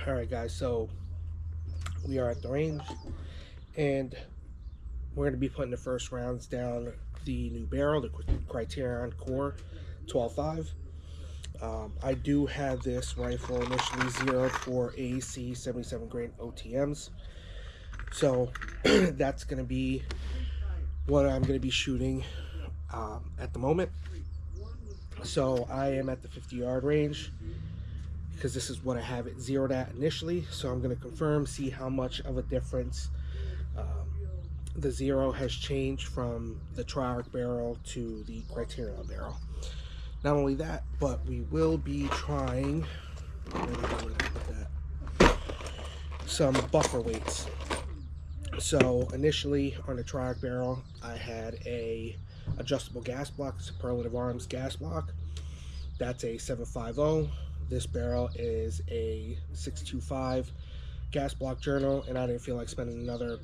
All right, guys, so we are at the range, and we're going to be putting the first rounds down the new barrel, the Criterion Core 12.5. I do have this rifle initially zeroed for AAC 77 grain OTMs, so that's going to be what I'm going to be shooting at the moment. So I am at the 50-yard range, because this is what I have it zeroed at initially. So I'm going to confirm, see how much of a difference the zero has changed from the Tri-Arc barrel to the Criterion barrel. Not only that, but we will be trying some buffer weights. So initially on the Tri-Arc barrel, I had a adjustable gas block, Superlative Arms gas block. That's a 750. This barrel is a 625 gas block journal, and I didn't feel like spending another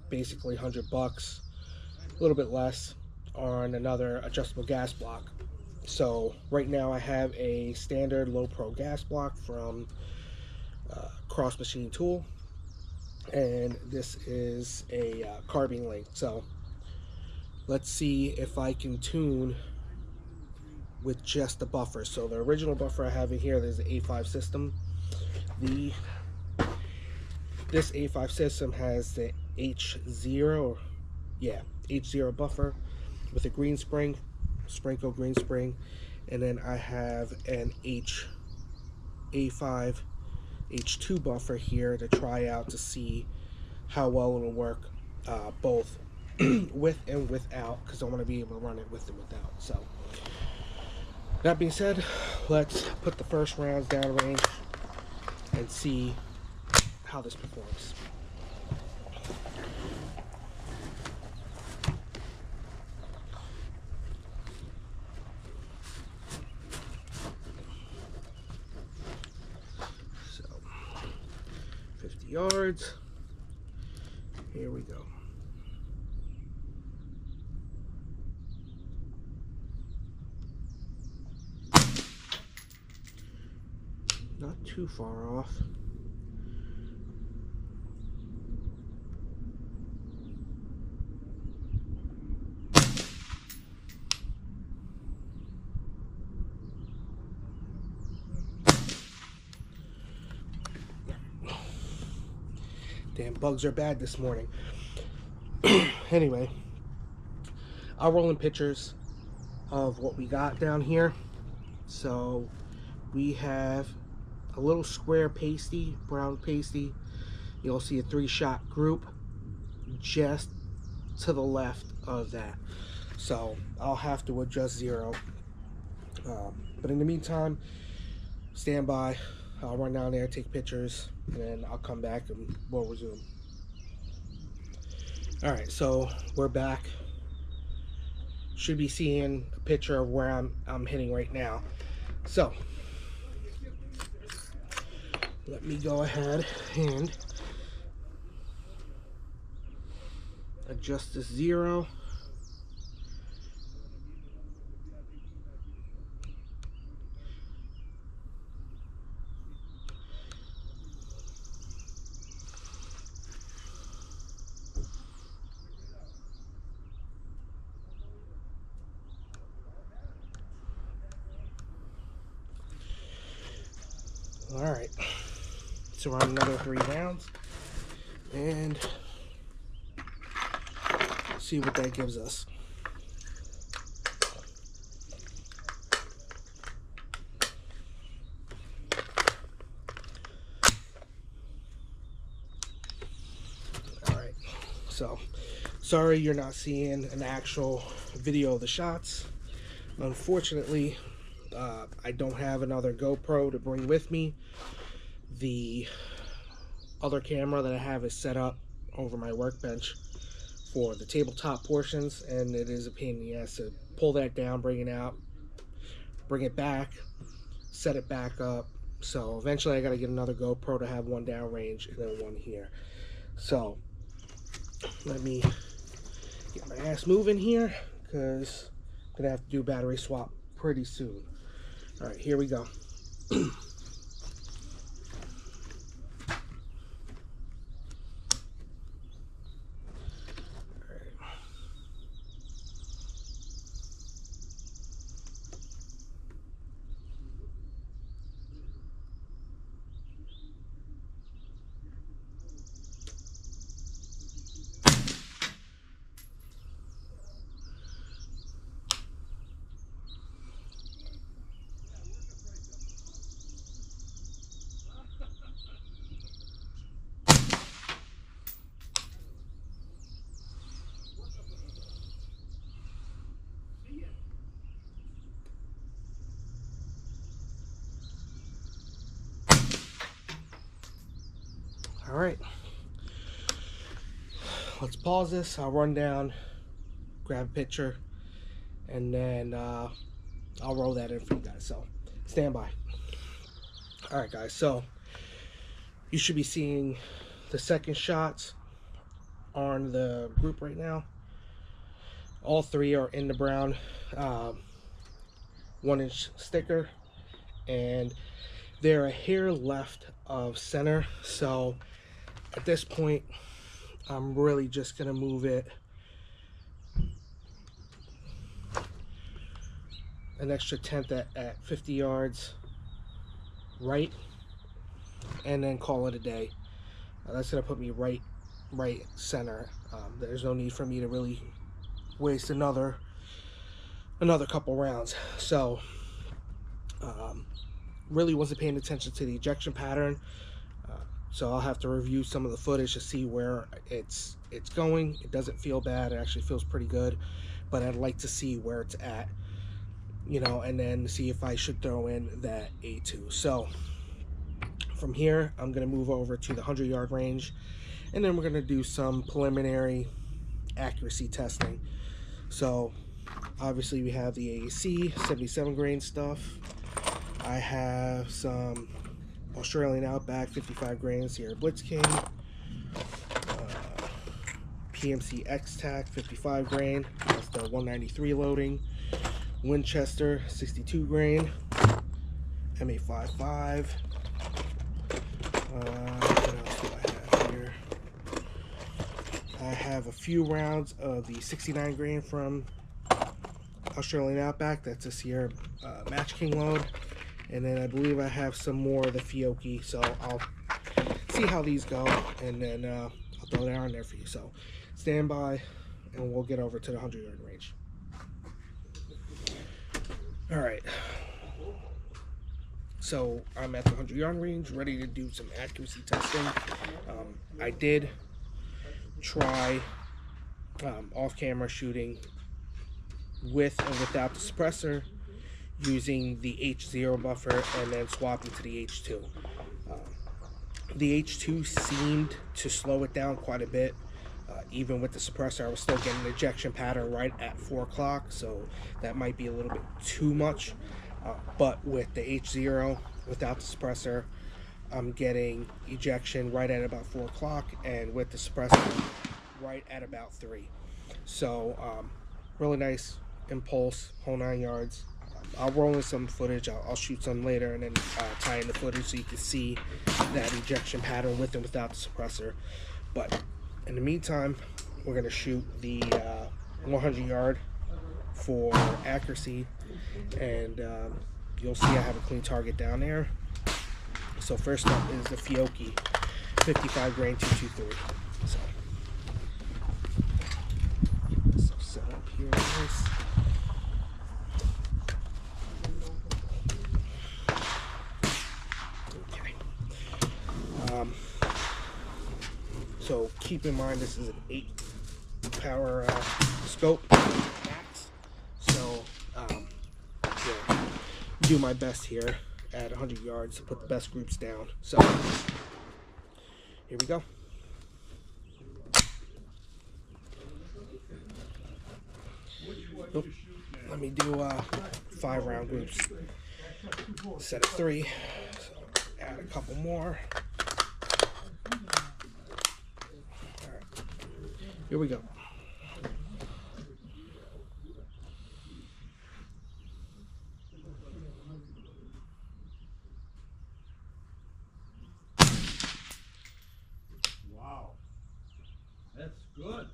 basically $100, a little bit less, on another adjustable gas block. So right now I have a standard low pro gas block from Cross Machine Tool, and this is a carbine link. So let's see if I can tune with just the buffer. So the original buffer I have in here, there's the A5 system. This A5 system has the H0 buffer with a green spring, Sprinko green spring, and then I have an A5 H2 buffer here to try out to see how well it'll work both with and without, because I want to be able to run it with and without. So that being said, let's put the first rounds down range and see how this performs. So 50 yards. Here we go. Not too far off. Damn, bugs are bad this morning. Anyway, I'll roll in pictures of what we got down here. So we have a little square pasty, brown pasty. You'll see a 3-shot group just to the left of that. So I'll have to adjust zero. But in the meantime, stand by. I'll run down there, take pictures, and then I'll come back and we'll resume. All right, so we're back. Should be seeing a picture of where I'm hitting right now. So let me go ahead and adjust this zero. All right, so around another 3 rounds and see what that gives us. All right, so sorry you're not seeing an actual video of the shots. Unfortunately, I don't have another GoPro to bring with me. The other camera that I have is set up over my workbench for the tabletop portions, and it is a pain in the ass to pull that down, bring it out, bring it back, set it back up. So eventually I got to get another GoPro to have one downrange and then one here. So let me get my ass moving here, because I'm gonna have to do a battery swap pretty soon. All right, here we go. All right, let's pause this. I'll run down, grab a picture, and then I'll roll that in for you guys. So stand by. All right, guys. So you should be seeing the second shots on the group right now. All three are in the brown 1-inch sticker, and they're a hair left of center. So at this point, I'm really just gonna move it an extra tenth at 50 yards right, and then call it a day. That's gonna put me right center. There's no need for me to really waste another couple rounds. So really wasn't paying attention to the ejection pattern, so I'll have to review some of the footage to see where it's going. It doesn't feel bad. It actually feels pretty good, but I'd like to see where it's at, you know, and then see if I should throw in that A2. So from here, I'm going to move over to the 100-yard range, and then we're going to do some preliminary accuracy testing. So obviously we have the AAC 77 grain stuff. I have some Australian Outback 55 grains here, Blitz King, PMC X-Tac 55 grain, that's the 193 loading, Winchester 62 grain, MA55. What else do I have here? I have a few rounds of the 69 grain from Australian Outback, that's a Sierra Match King load. And then I believe I have some more of the Fiocchi, so I'll see how these go, and then I'll throw that on there for you. So stand by, and we'll get over to the 100-yard range. All right. So I'm at the 100-yard range, ready to do some accuracy testing. I did try off-camera shooting with and without the suppressor, using the H0 buffer and then swapping to the H2. The H2 seemed to slow it down quite a bit. Even with the suppressor, I was still getting an ejection pattern right at 4 o'clock, so that might be a little bit too much. But with the H0, without the suppressor, I'm getting ejection right at about 4 o'clock, and with the suppressor, right at about 3. So really nice impulse, whole 9 yards. I'll roll in some footage. I'll shoot some later, and then tie in the footage so you can see that ejection pattern with and without the suppressor. But in the meantime, we're going to shoot the 100-yard for accuracy, and you'll see I have a clean target down there. So first up is the Fiocchi 55 grain 223. So set up here nice. So keep in mind this is an 8 power scope max. So yeah, do my best here at 100 yards to put the best groups down. So here we go. Nope. Let me do 5 round groups. Set of 3. So add a couple more. Here we go. Wow, that's good.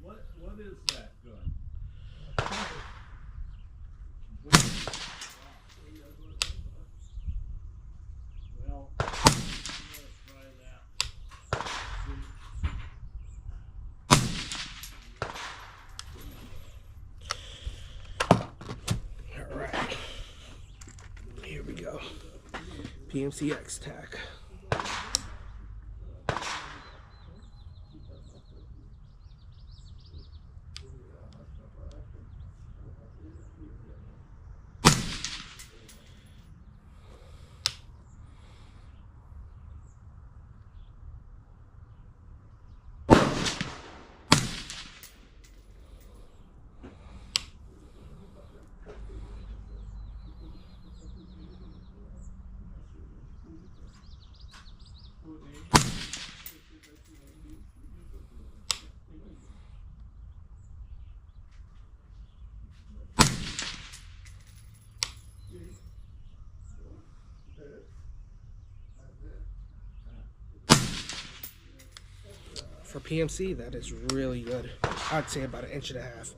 What is that gun? Well, I'm gonna try that. All right. Here we go. PMC X-Tac. for PMC, that is really good. I'd say about 1.5 inches.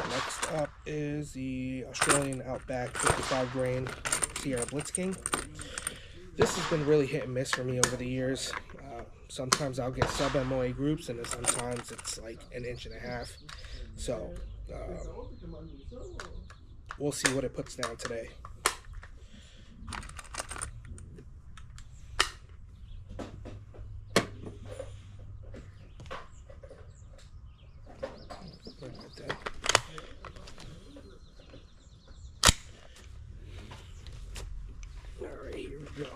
Next up is the Australian Outback 55 grain Sierra Blitz King. This has been really hit and miss for me over the years. Sometimes I'll get sub MOA groups, and then sometimes it's like 1.5 inches. So we'll see what it puts down today. Alright, here we go.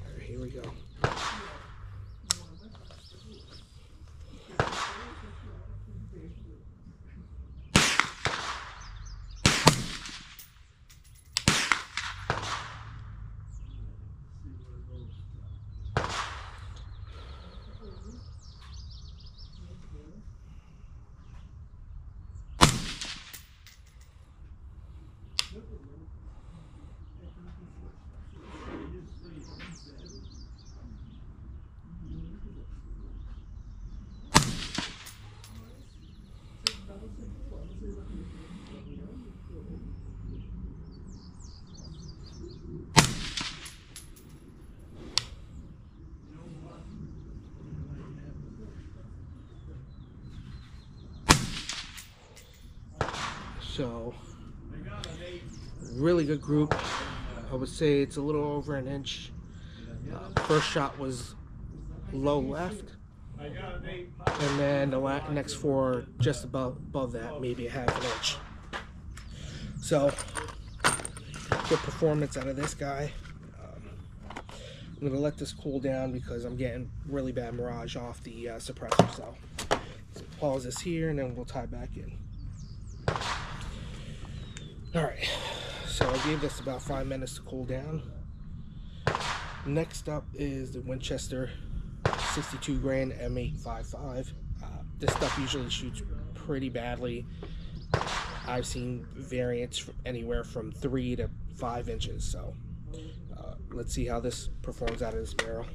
Alright, here we go. So, really good group. I would say it's a little over 1 inch. First shot was low left, and then the next four just above that, maybe 1/2 inch. So, good performance out of this guy. I'm going to let this cool down because I'm getting really bad mirage off the suppressor. So, pause this here, and then we'll tie back in. Alright, so I gave this about 5 minutes to cool down. Next up is the Winchester 62 grain M855. This stuff usually shoots pretty badly. I've seen variants from anywhere from 3 to 5 inches. So let's see how this performs out of this barrel.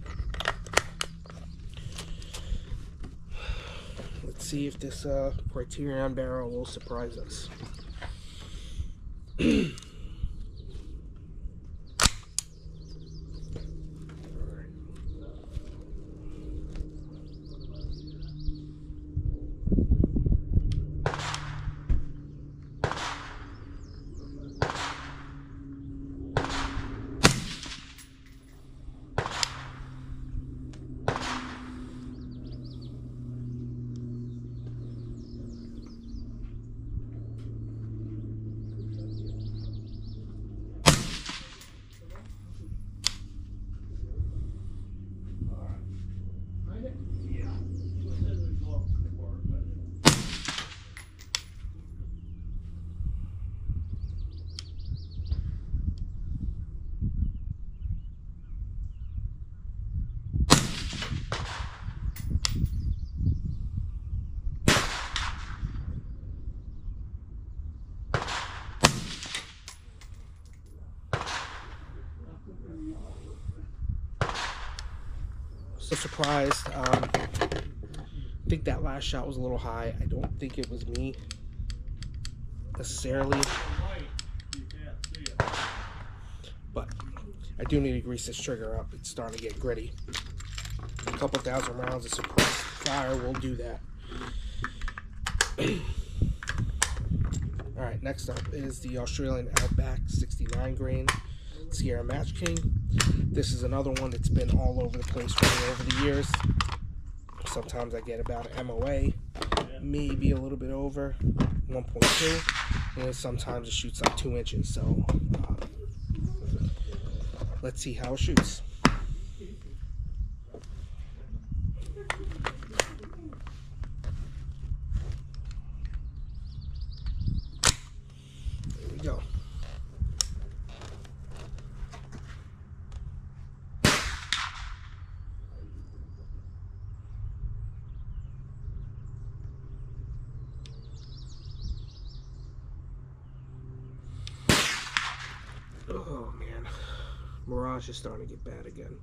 Let's see if this Criterion barrel will surprise us. So surprised. I think that last shot was a little high. I don't think it was me necessarily, but I do need to grease this trigger up. It's starting to get gritty. A couple thousand rounds of suppressed fire will do that. Alright, next up is the Australian Outback 69 grain Sierra Match King. This is another one that's been all over the place for me over the years. Sometimes I get about an MOA, maybe a little bit over 1.2, and sometimes it shoots like 2 inches. So let's see how it shoots. There we go. Oh man, Mirage is starting to get bad again.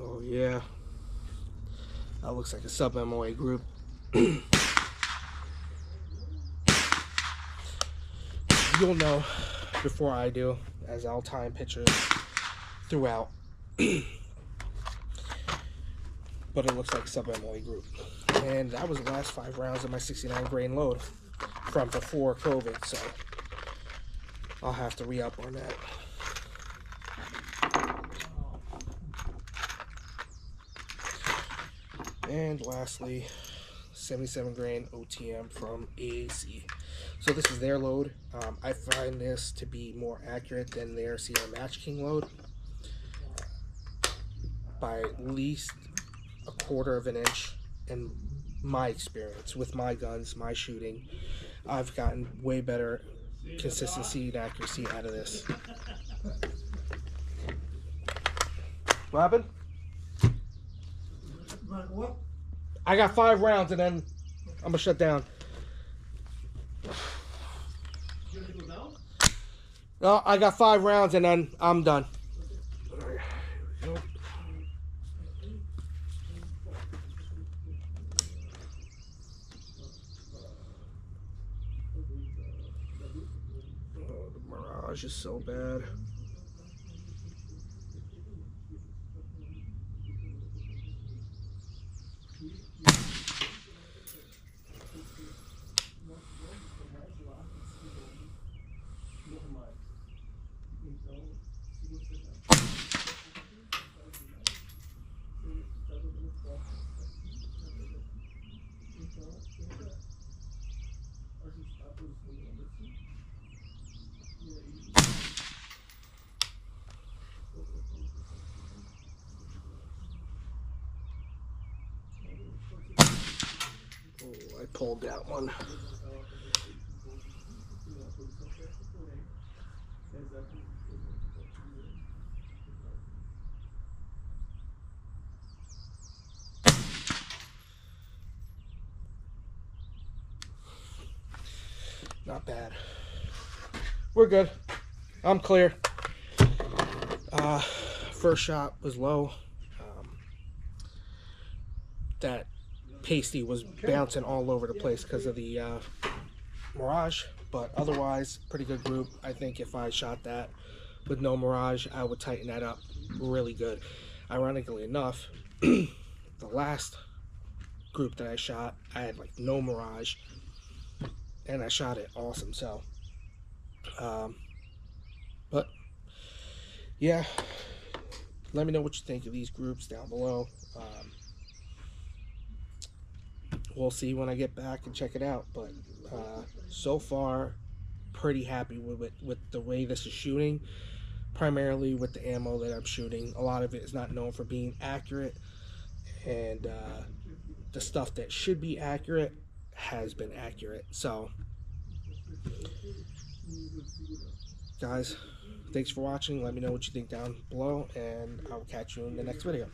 Oh yeah, that looks like a sub-MOA group. You'll know before I do, as I'll time pictures throughout. But it looks like sub-MOA group. And that was the last 5 rounds of my 69 grain load from before COVID, so I'll have to re-up on that. And lastly, 77 grain OTM from AAC. So this is their load. I find this to be more accurate than their Sierra Match King load by at least a quarter of an inch. In my experience with my guns, my shooting, I've gotten way better consistency and accuracy out of this. What happened? What? I got 5 rounds and then I'm gonna shut down. No, I got 5 rounds and then I'm done. Oh, the Mirage is so bad. Oh, I pulled that one. Not bad. We're good. I'm clear. First shot was low. That pasty was bouncing all over the place because of the Mirage, but otherwise pretty good group. I think if I shot that with no Mirage, I would tighten that up really good. Ironically enough, the last group that I shot, I had like no Mirage and I shot it awesome. So but yeah, let me know what you think of these groups down below. We'll see when I get back and check it out, but so far pretty happy with the way this is shooting, primarily with the ammo that I'm shooting. A lot of it is not known for being accurate, and the stuff that should be accurate has been accurate. So guys, thanks for watching. Let me know what you think down below, and I'll catch you in the next video.